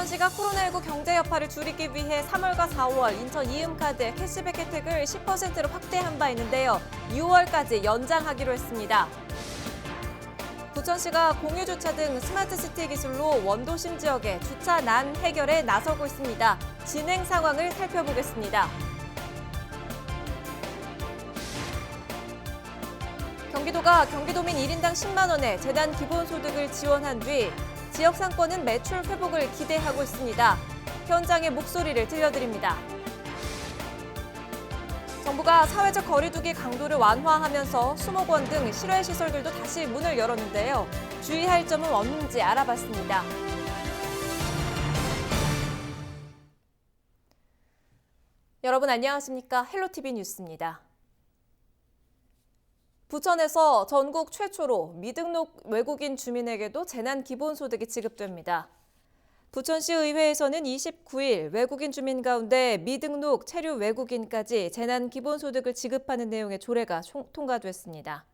부천시가 코로나19 경제 여파를 줄이기 위해 3월과 4월 인천 이음카드의 캐시백 혜택을 10%로 확대한 바 있는데요. 6월까지 연장하기로 했습니다. 부천시가 공유주차 등 스마트시티 기술로 원도심 지역의 주차 난 해결에 나서고 있습니다. 진행 상황을 살펴보겠습니다. 경기도가 경기도민 1인당 10만 원의 재난 기본소득을 지원한 뒤 지역 상권은 매출 회복을 기대하고 있습니다. 현장의 목소리를 들려드립니다. 정부가 사회적 거리두기 강도를 완화하면서 수목원 등 실외시설들도 다시 문을 열었는데요. 주의할 점은 없는지 알아봤습니다. 여러분 안녕하십니까? 헬로티비 뉴스입니다. 부천에서 전국 최초로 미등록 외국인 주민에게도 재난기본소득이 지급됩니다. 부천시 의회에서는 29일 외국인 주민 가운데 미등록 체류 외국인까지 재난기본소득을 지급하는 내용의 조례가 통과됐습니다.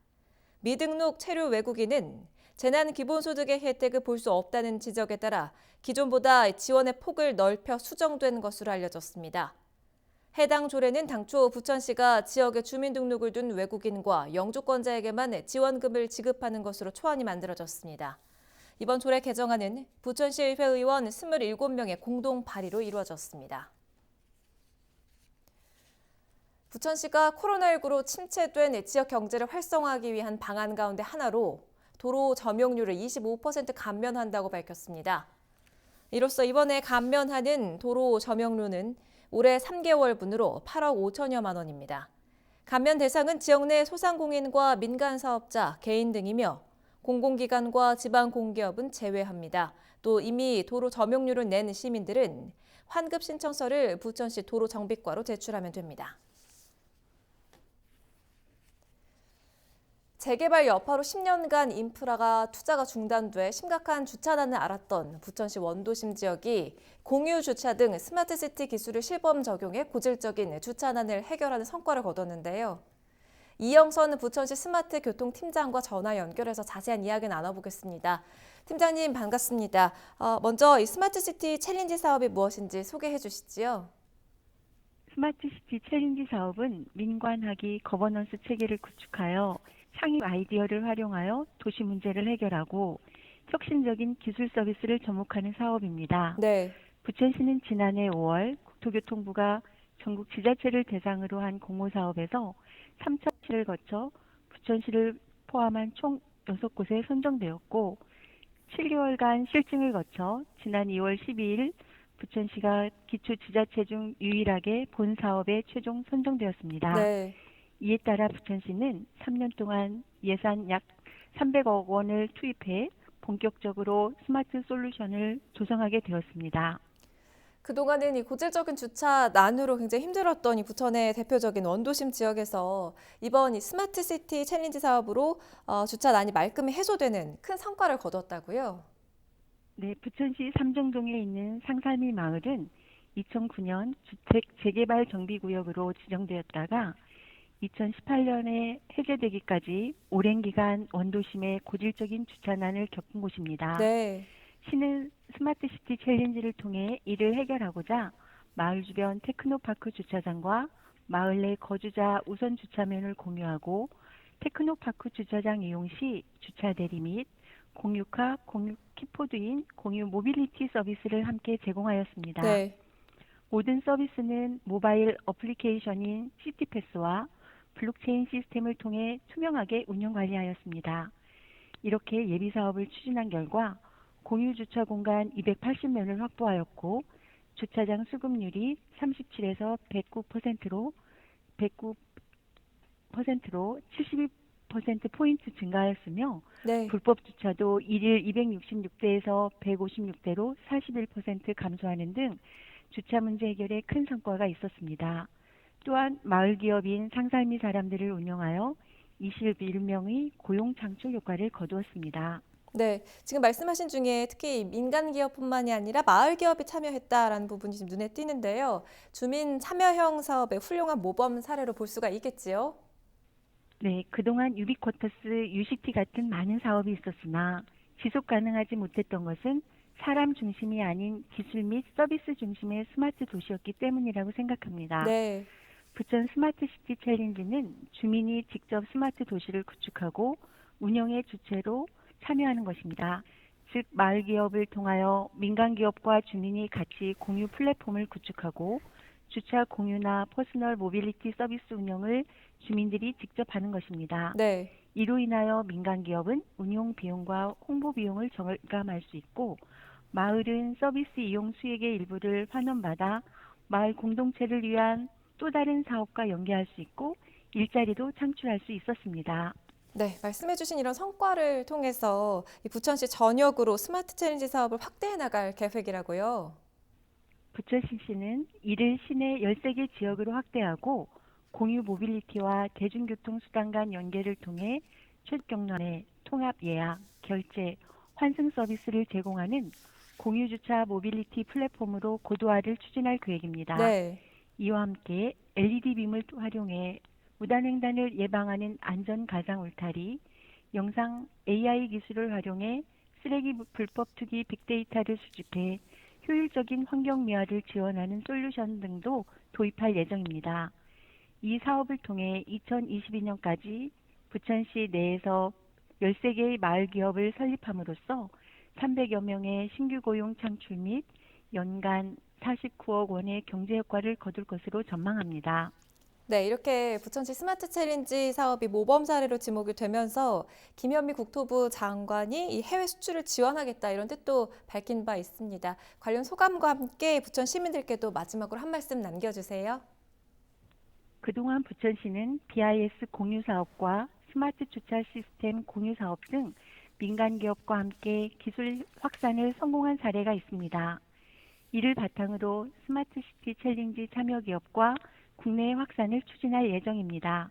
미등록 체류 외국인은 재난기본소득의 혜택을 볼 수 없다는 지적에 따라 기존보다 지원의 폭을 넓혀 수정된 것으로 알려졌습니다. 해당 조례는 당초 부천시가 지역에 주민등록을 둔 외국인과 영주권자에게만 지원금을 지급하는 것으로 초안이 만들어졌습니다. 이번 조례 개정안은 부천시의회 의원 27명의 공동 발의로 이루어졌습니다. 부천시가 코로나19로 침체된 지역 경제를 활성화하기 위한 방안 가운데 하나로 도로 점용료를 25% 감면한다고 밝혔습니다. 이로써 이번에 감면하는 도로 점용료는 올해 3개월분으로 8억 5천여만 원입니다. 감면 대상은 지역 내 소상공인과 민간사업자, 개인 등이며 공공기관과 지방공기업은 제외합니다. 또 이미 도로 점용료를 낸 시민들은 환급 신청서를 부천시 도로정비과로 제출하면 됩니다. 재개발 여파로 10년간 인프라가 투자가 중단돼 심각한 주차난을 앓았던 부천시 원도심 지역이 공유주차 등 스마트시티 기술을 실범 적용해 고질적인 주차난을 해결하는 성과를 거뒀는데요. 이영선 부천시 스마트교통팀장과 전화 연결해서 자세한 이야기 나눠보겠습니다. 팀장님 반갑습니다. 먼저 이 스마트시티 챌린지 사업이 무엇인지 소개해 주시지요. 스마트시티 챌린지 사업은 민관학위 거버넌스 체계를 구축하여 창의 아이디어를 활용하여 도시 문제를 해결하고 혁신적인 기술 서비스를 접목하는 사업입니다. 네. 부천시는 지난해 5월 국토교통부가 전국 지자체를 대상으로 한 공모사업에서 3차시를 거쳐 부천시를 포함한 총 6곳에 선정되었고 7개월간 실증을 거쳐 지난 2월 12일 부천시가 기초지자체 중 유일하게 본 사업에 최종 선정되었습니다. 네. 이에 따라 부천시는 3년 동안 예산 약 300억 원을 투입해 본격적으로 스마트 솔루션을 조성하게 되었습니다. 그동안은 이 고질적인 주차난으로 굉장히 힘들었던 이 부천의 대표적인 원도심 지역에서 이번 이 스마트시티 챌린지 사업으로 주차난이 말끔히 해소되는 큰 성과를 거뒀다고요? 네, 부천시 삼정동에 있는 상산리 마을은 2009년 주택 재개발 정비구역으로 지정되었다가 2018년에 해제되기까지 오랜 기간 원도심의 고질적인 주차난을 겪은 곳입니다. 네. 시는 스마트시티 챌린지를 통해 이를 해결하고자 마을 주변 테크노파크 주차장과 마을 내 거주자 우선 주차면을 공유하고 테크노파크 주차장 이용 시 주차 대리 및 공유카, 공유 키포드인 공유 모빌리티 서비스를 함께 제공하였습니다. 네. 모든 서비스는 모바일 어플리케이션인 시티패스와 블록체인 시스템을 통해 투명하게 운영 관리하였습니다. 이렇게 예비 사업을 추진한 결과 공유 주차 공간 280면을 확보하였고 주차장 수급률이 37에서 109%로 72%포인트 증가하였으며 네. 불법 주차도 1일 266대에서 156대로 41% 감소하는 등 주차 문제 해결에 큰 성과가 있었습니다. 또한 마을 기업인 상산리 사람들을 운영하여 21명의 고용 창출 효과를 거두었습니다. 네, 지금 말씀하신 중에 특히 민간 기업뿐만이 아니라 마을 기업이 참여했다라는 부분이 지금 눈에 띄는데요. 주민 참여형 사업의 훌륭한 모범 사례로 볼 수가 있겠지요? 네, 그동안 유비쿼터스, 유시티 같은 많은 사업이 있었으나 지속 가능하지 못했던 것은 사람 중심이 아닌 기술 및 서비스 중심의 스마트 도시였기 때문이라고 생각합니다. 네. 부천 스마트시티 챌린지는 주민이 직접 스마트 도시를 구축하고 운영의 주체로 참여하는 것입니다. 즉, 마을 기업을 통하여 민간 기업과 주민이 같이 공유 플랫폼을 구축하고 주차 공유나 퍼스널 모빌리티 서비스 운영을 주민들이 직접 하는 것입니다. 네. 이로 인하여 민간 기업은 운용 비용과 홍보 비용을 절감할 수 있고 마을은 서비스 이용 수익의 일부를 환원받아 마을 공동체를 위한 또 다른 사업과 연계할 수 있고 일자리도 창출할 수 있었습니다. 네, 말씀해주신 이런 성과를 통해서 이 부천시 전역으로 스마트 챌린지 사업을 확대해 나갈 계획이라고요. 부천시는 이를 시내 13개 지역으로 확대하고 공유 모빌리티와 대중교통 수단 간 연계를 통해 출경로내 통합 예약, 결제, 환승 서비스를 제공하는 공유주차 모빌리티 플랫폼으로 고도화를 추진할 계획입니다. 네. 이와 함께 LED 빔을 활용해 무단횡단을 예방하는 안전 가상 울타리, 영상 AI 기술을 활용해 쓰레기 불법 투기 빅데이터를 수집해 효율적인 환경 미화를 지원하는 솔루션 등도 도입할 예정입니다. 이 사업을 통해 2022년까지 부천시 내에서 13개의 마을 기업을 설립함으로써 300여 명의 신규 고용 창출 및 연간 49억 원의 경제 효과를 거둘 것으로 전망합니다. 네, 이렇게 부천시 스마트 챌린지 사업이 모범 사례로 지목이 되면서 김현미 국토부 장관이 이 해외 수출을 지원하겠다 이런 뜻도 밝힌 바 있습니다. 관련 소감과 함께 부천 시민들께도 마지막으로 한 말씀 남겨주세요. 그동안 부천시는 BIS 공유 사업과 스마트 주차 시스템 공유 사업 등 민간 기업과 함께 기술 확산을 성공한 사례가 있습니다. 이를 바탕으로 스마트 시티 챌린지 참여 기업과 국내 확산을 추진할 예정입니다.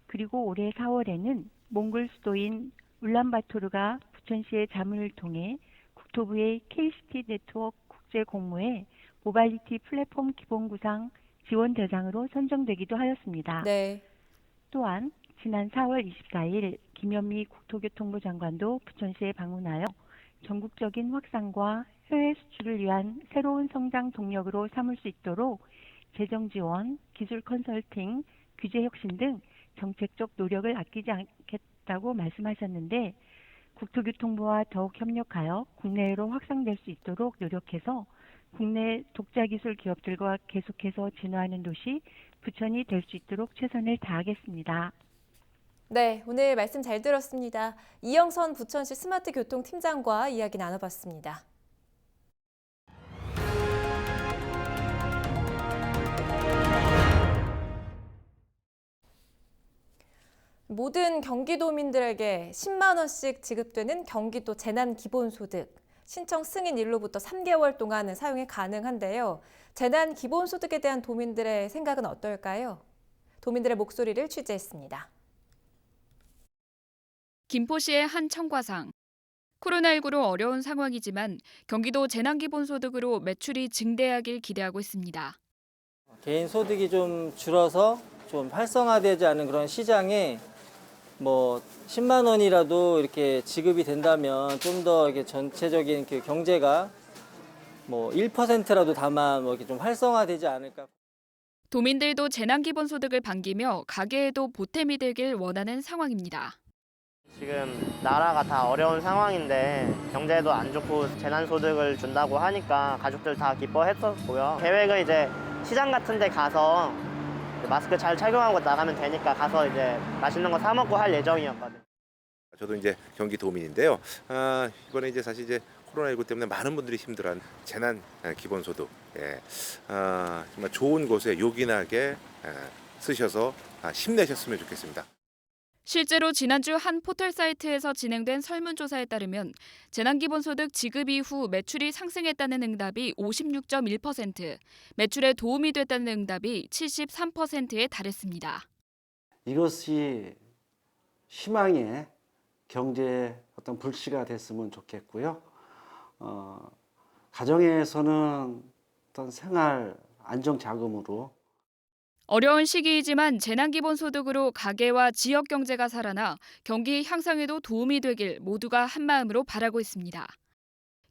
그리고 올해 4월에는 몽골 수도인 울란바토르가 부천시의 자문을 통해 국토부의 K시티 네트워크 국제 공모에 모빌리티 플랫폼 기본 구상 지원 대상으로 선정되기도 하였습니다. 네. 또한 지난 4월 24일 김현미 국토교통부 장관도 부천시에 방문하여 전국적인 확산과 해외 수출을 위한 새로운 성장 동력으로 삼을 수 있도록 재정 지원, 기술 컨설팅, 규제 혁신 등 정책적 노력을 아끼지 않겠다고 말씀하셨는데 국토교통부와 더욱 협력하여 국내외로 확산될 수 있도록 노력해서 국내 독자 기술 기업들과 계속해서 진화하는 도시 부천이 될 수 있도록 최선을 다하겠습니다. 네, 오늘 말씀 잘 들었습니다. 이영선 부천시 스마트 교통팀장과 이야기 나눠봤습니다. 모든 경기도민들에게 10만 원씩 지급되는 경기도 재난기본소득. 신청 승인 일로부터 3개월 동안은 사용이 가능한데요. 재난기본소득에 대한 도민들의 생각은 어떨까요? 도민들의 목소리를 취재했습니다. 김포시의 한 청과상. 코로나19로 어려운 상황이지만 경기도 재난기본소득으로 매출이 증대하길 기대하고 있습니다. 개인 소득이 좀 줄어서 좀 활성화되지 않은 그런 시장에 10만 원이라도 이렇게 지급이 된다면 좀 더 이렇게 전체적인 그 경제가 1%라도 다만 이렇게 좀 활성화되지 않을까. 도민들도 재난기본소득을 반기며 가게에도 보탬이 되길 원하는 상황입니다. 지금 나라가 다 어려운 상황인데 경제도 안 좋고 재난소득을 준다고 하니까 가족들 다 기뻐했었고요. 계획은 이제 시장 같은 데 가서 마스크 잘 착용하고 나가면 되니까 가서 이제 맛있는 거 사 먹고 할 예정이었거든요. 저도 이제 경기도민인데요. 이번에 이제 사실 이제 코로나19 때문에 많은 분들이 힘들어한 재난 기본소득, 정말 좋은 곳에 요긴하게 쓰셔서 힘내셨으면 좋겠습니다. 실제로 지난주 한 포털 사이트에서 진행된 설문조사에 따르면 재난기본소득 지급 이후 매출이 상승했다는 응답이 56.1%, 매출에 도움이 됐다는 응답이 73%에 달했습니다. 이것이 희망의 경제의 어떤 불씨가 됐으면 좋겠고요. 가정에서는 어떤 생활 안정자금으로 어려운 시기이지만 재난기본소득으로 가계와 지역 경제가 살아나 경기 향상에도 도움이 되길 모두가 한마음으로 바라고 있습니다.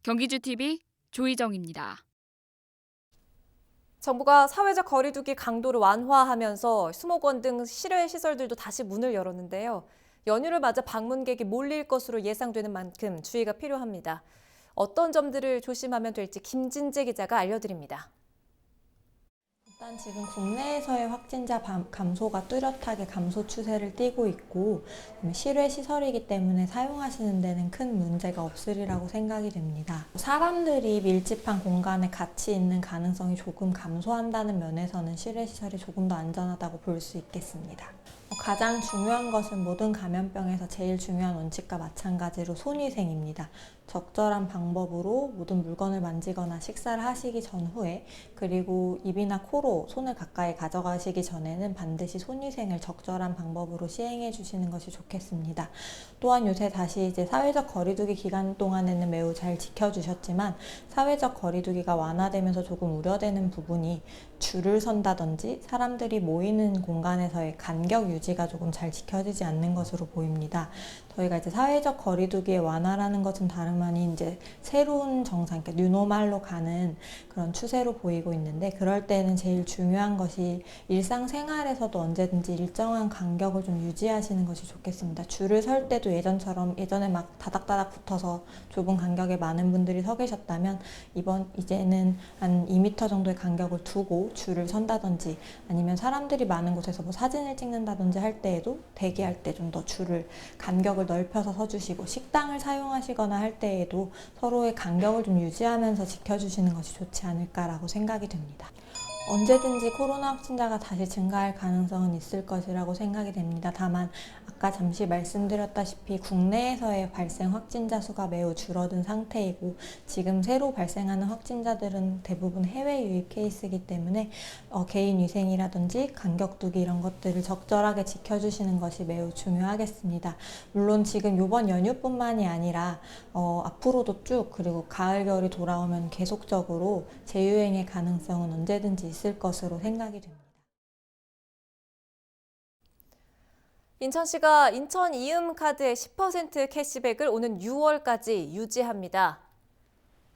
경기주TV 조희정입니다. 정부가 사회적 거리두기 강도를 완화하면서 수목원 등 실외 시설들도 다시 문을 열었는데요. 연휴를 맞아 방문객이 몰릴 것으로 예상되는 만큼 주의가 필요합니다. 어떤 점들을 조심하면 될지 김진재 기자가 알려드립니다. 일단 지금 국내에서의 확진자 감소가 뚜렷하게 감소 추세를 띠고 있고 실외 시설이기 때문에 사용하시는 데는 큰 문제가 없으리라고 생각이 됩니다. 사람들이 밀집한 공간에 같이 있는 가능성이 조금 감소한다는 면에서는 실외 시설이 조금 더 안전하다고 볼 수 있겠습니다. 가장 중요한 것은 모든 감염병에서 제일 중요한 원칙과 마찬가지로 손위생입니다. 적절한 방법으로 모든 물건을 만지거나 식사를 하시기 전후에 그리고 입이나 코로 손을 가까이 가져가시기 전에는 반드시 손위생을 적절한 방법으로 시행해 주시는 것이 좋겠습니다. 또한 요새 다시 이제 사회적 거리두기 기간 동안에는 매우 잘 지켜주셨지만 사회적 거리두기가 완화되면서 조금 우려되는 부분이 줄을 선다든지 사람들이 모이는 공간에서의 간격 유지가 조금 잘 지켜지지 않는 것으로 보입니다. 저희가 이제 사회적 거리두기의 완화라는 것은 다름 아닌 이제 새로운 정상, 그러니까 뉴노멀로 가는 그런 추세로 보이고 있는데 그럴 때는 제일 중요한 것이 일상생활에서도 언제든지 일정한 간격을 좀 유지하시는 것이 좋겠습니다. 줄을 설 때도 예전에 막 다닥다닥 붙어서 좁은 간격에 많은 분들이 서 계셨다면 이제는 한 2m 정도의 간격을 두고 줄을 선다든지 아니면 사람들이 많은 곳에서 뭐 사진을 찍는다든지 할 때에도 대기할 때 좀 더 줄을 간격을 넓혀서 서주시고 식당을 사용하시거나 할 때에도 서로의 간격을 좀 유지하면서 지켜주시는 것이 좋지 않을까라고 생각이 됩니다. 언제든지 코로나 확진자가 다시 증가할 가능성은 있을 것이라고 생각이 됩니다. 다만 아까 잠시 말씀드렸다시피 국내에서의 발생 확진자 수가 매우 줄어든 상태이고 지금 새로 발생하는 확진자들은 대부분 해외 유입 케이스이기 때문에 개인 위생이라든지 간격 두기 이런 것들을 적절하게 지켜주시는 것이 매우 중요하겠습니다. 물론 지금 이번 연휴뿐만이 아니라 앞으로도 쭉 그리고 가을 겨울이 돌아오면 계속적으로 재유행의 가능성은 언제든지 있을 것으로 생각이 됩니다. 인천시가 인천 이음카드의 10% 캐시백을 오는 6월까지 유지합니다.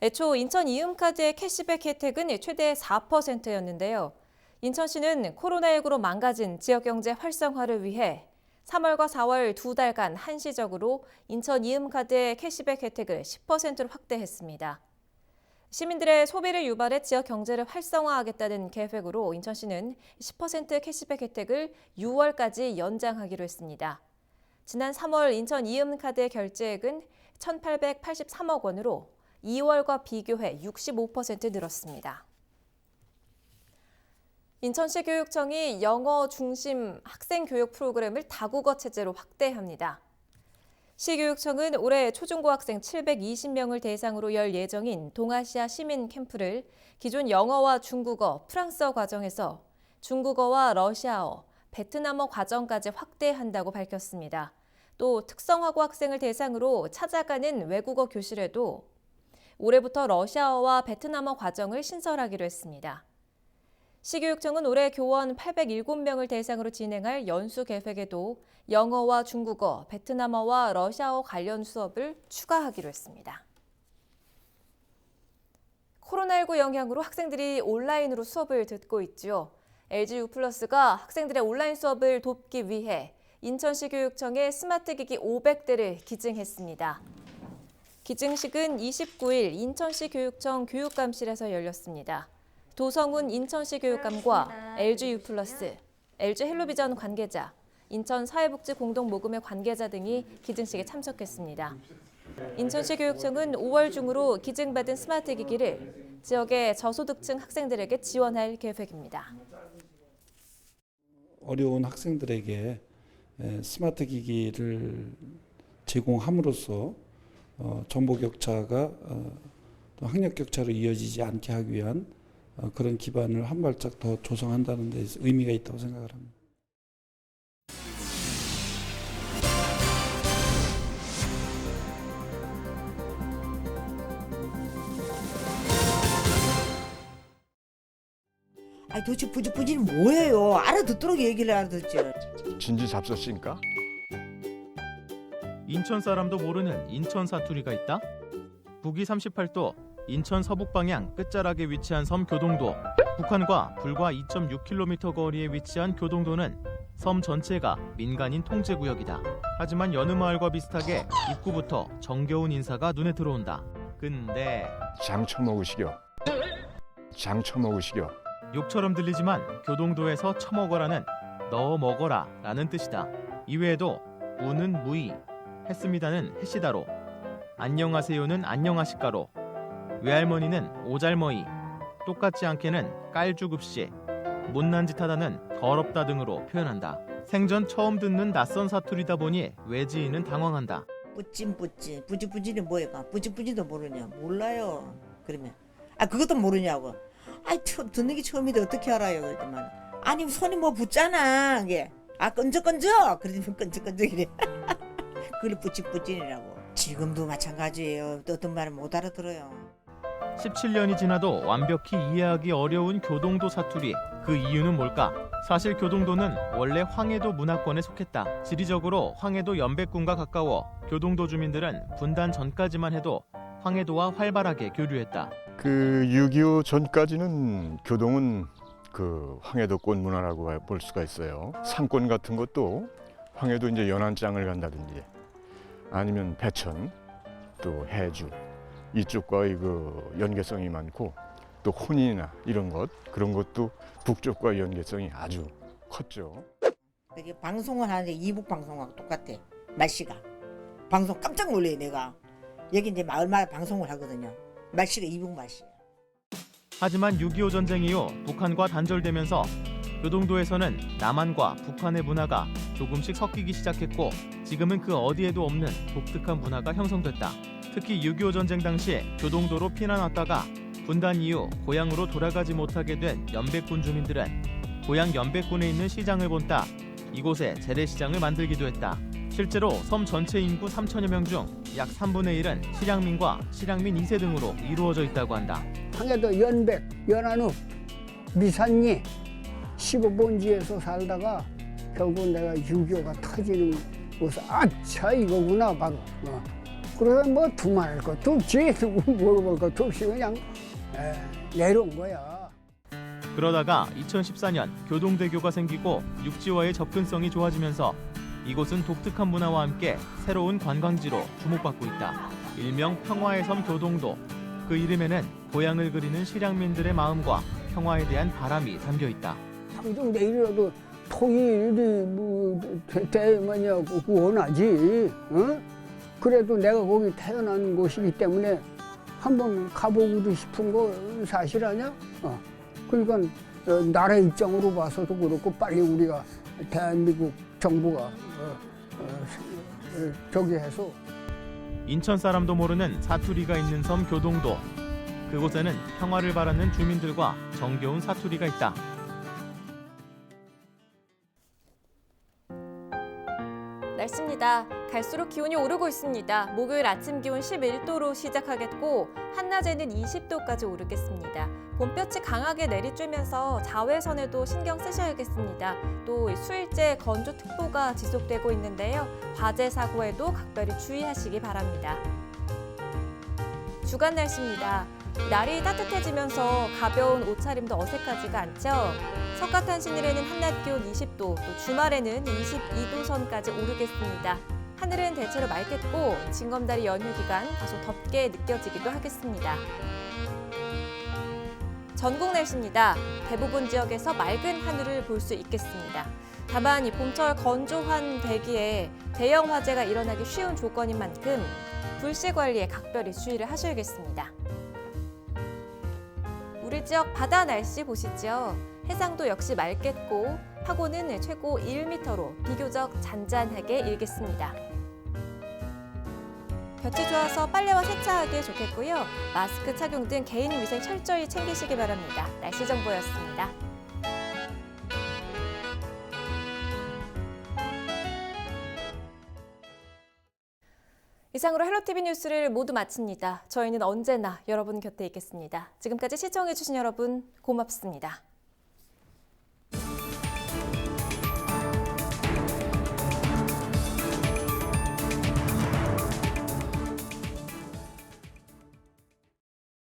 애초 인천 이음카드의 캐시백 혜택은 최대 4%였는데요. 인천시는 코로나19로 망가진 지역경제 활성화를 위해 3월과 4월 두 달간 한시적으로 인천 이음카드의 캐시백 혜택을 10%로 확대했습니다. 시민들의 소비를 유발해 지역 경제를 활성화하겠다는 계획으로 인천시는 10% 캐시백 혜택을 6월까지 연장하기로 했습니다. 지난 3월 인천 이음카드의 결제액은 1,883억 원으로 2월과 비교해 65% 늘었습니다. 인천시 교육청이 영어 중심 학생 교육 프로그램을 다국어 체제로 확대합니다. 시교육청은 올해 초중고학생 720명을 대상으로 열 예정인 동아시아 시민 캠프를 기존 영어와 중국어, 프랑스어 과정에서 중국어와 러시아어, 베트남어 과정까지 확대한다고 밝혔습니다. 또 특성화고 학생을 대상으로 찾아가는 외국어 교실에도 올해부터 러시아어와 베트남어 과정을 신설하기로 했습니다. 시교육청은 올해 교원 807명을 대상으로 진행할 연수 계획에도 영어와 중국어, 베트남어와 러시아어 관련 수업을 추가하기로 했습니다. 코로나19 영향으로 학생들이 온라인으로 수업을 듣고 있죠. LGU플러스가 학생들의 온라인 수업을 돕기 위해 인천시 교육청에 스마트기기 500대를 기증했습니다. 기증식은 29일 인천시 교육청 교육감실에서 열렸습니다. 도성훈 인천시 교육감과 LGU플러스, LG헬로비전 관계자, 인천사회복지공동모금회 관계자 등이 기증식에 참석했습니다. 인천시 교육청은 5월 중으로 기증받은 스마트 기기를 지역의 저소득층 학생들에게 지원할 계획입니다. 어려운 학생들에게 스마트 기기를 제공함으로써 정보 격차가 학력 격차로 이어지지 않게 하기 위한 그런 기반을 한 발짝 더 조성한다는 데 의미가 있다고 생각을 합니다. 아니 도대체 부지부지는 뭐예요? 알아듣도록 얘기를 알아듣죠. 진지 잡섰으니까. 인천 사람도 모르는 인천 사투리가 있다? 북위 38도, 인천 서북 방향 끝자락에 위치한 섬 교동도, 북한과 불과 2.6km 거리에 위치한 교동도는 섬 전체가 민간인 통제구역이다. 하지만 여느 마을과 비슷하게 입구부터 정겨운 인사가 눈에 들어온다. 근데 장처 먹으시겨. 욕처럼 들리지만 교동도에서 처먹어라는 넣어 먹어라 라는 뜻이다. 이외에도 우는 무이, 했습니다는 해시다로, 안녕하세요는 안녕하시까로, 외할머니는 오잘머이, 똑같지 않게는 깔주급시, 못난 짓 하다는 더럽다 등으로 표현한다. 생전 처음 듣는 낯선 사투리다 보니 외지인은 당황한다. 뿌찐뿌찐 뿌지뿌지는 뭐예요? 뿌지뿌지도 모르냐? 몰라요. 그러면 그것도 모르냐고. 듣는 게 처음인데 어떻게 알아요? 그랬더만 아니 손이 뭐 붙잖아. 이게 끈적끈적. 그러면 끈적끈적이래. 그걸 뿌찐뿌찐이라고. 지금도 마찬가지예요. 또 어떤 말은 못 알아들어요. 17년이 지나도 완벽히 이해하기 어려운 교동도 사투리. 그 이유는 뭘까? 사실 교동도는 원래 황해도 문화권에 속했다. 지리적으로 황해도 연백군과 가까워 교동도 주민들은 분단 전까지만 해도 황해도와 활발하게 교류했다. 6.25 전까지는 교동은 황해도권 문화라고 볼 수가 있어요. 상권 같은 것도 황해도 이제 연안장을 간다든지 아니면 배천, 또 해주 이쪽과의 연계성이 많고 또 혼인이나 이런 그런 것도 북쪽과 연계성이 아주 컸죠. 이게 방송을 하는데 이북 방송하고 똑같아. 말씨가 방송 깜짝 놀래요. 내가 여기 이제 마을마다 방송을 하거든요. 말씨가 이북 말씨야. 하지만 6.25 전쟁 이후 북한과 단절되면서 교동도에서는 남한과 북한의 문화가 조금씩 섞이기 시작했고 지금은 그 어디에도 없는 독특한 문화가 형성됐다. 특히 6.25 전쟁 당시 교동도로 피난 왔다가 분단 이후 고향으로 돌아가지 못하게 된 연백군 주민들은 고향 연백군에 있는 시장을 본따 이곳에 재래시장을 만들기도 했다. 실제로 섬 전체 인구 3천여 명 중 약 3분의 1은 실향민과 실향민 2세 등으로 이루어져 있다고 한다. 황해도 연백, 연안읍, 미산리 15번지에서 살다가 결국 내가 6.25가 터지는 곳에 아차 이거구나 바로. 그래서 뭐 두말할 것도 없지, 물어볼 것도 없이 그냥 내려온 거야. 그러다가 2014년 교동대교가 생기고 육지와의 접근성이 좋아지면서 이곳은 독특한 문화와 함께 새로운 관광지로 주목받고 있다. 일명 평화의 섬 교동도. 그 이름에는 고향을 그리는 실향민들의 마음과 평화에 대한 바람이 담겨 있다. 당장 내일이라도 통일이 되면야 원하지. 그래도 내가 거기 태어난 곳이기 때문에 한번 가보고도 싶은 거 사실 아니야? 그러니까 나라 입장으로 봐서도 그렇고 빨리 우리가 대한민국 정부가 저기 해서 인천 사람도 모르는 사투리가 있는 섬 교동도. 그곳에는 평화를 바라는 주민들과 정겨운 사투리가 있다. 날씨입니다. 갈수록 기온이 오르고 있습니다. 목요일 아침 기온 11도로 시작하겠고 한낮에는 20도까지 오르겠습니다. 봄볕이 강하게 내리쬐면서 자외선에도 신경 쓰셔야겠습니다. 또 수일째 건조특보가 지속되고 있는데요. 화재 사고에도 각별히 주의하시기 바랍니다. 주간 날씨입니다. 날이 따뜻해지면서 가벼운 옷차림도 어색하지가 않죠. 석가탄신일에는 한낮 기온 20도, 또 주말에는 22도 선까지 오르겠습니다. 하늘은 대체로 맑겠고 징검다리 연휴 기간 다소 덥게 느껴지기도 하겠습니다. 전국 날씨입니다. 대부분 지역에서 맑은 하늘을 볼 수 있겠습니다. 다만 이 봄철 건조한 대기에 대형 화재가 일어나기 쉬운 조건인 만큼 불씨 관리에 각별히 주의를 하셔야겠습니다. 우리 지역 바다 날씨 보시죠. 해상도 역시 맑겠고 파고는 최고 1m로 비교적 잔잔하게 일겠습니다. 볕이 좋아서 빨래와 세차하기 좋겠고요. 마스크 착용 등 개인 위생 철저히 챙기시기 바랍니다. 날씨 정보였습니다. 이상으로 헬로티비 뉴스를 모두 마칩니다. 저희는 언제나 여러분 곁에 있겠습니다. 지금까지 시청해주신 여러분 고맙습니다.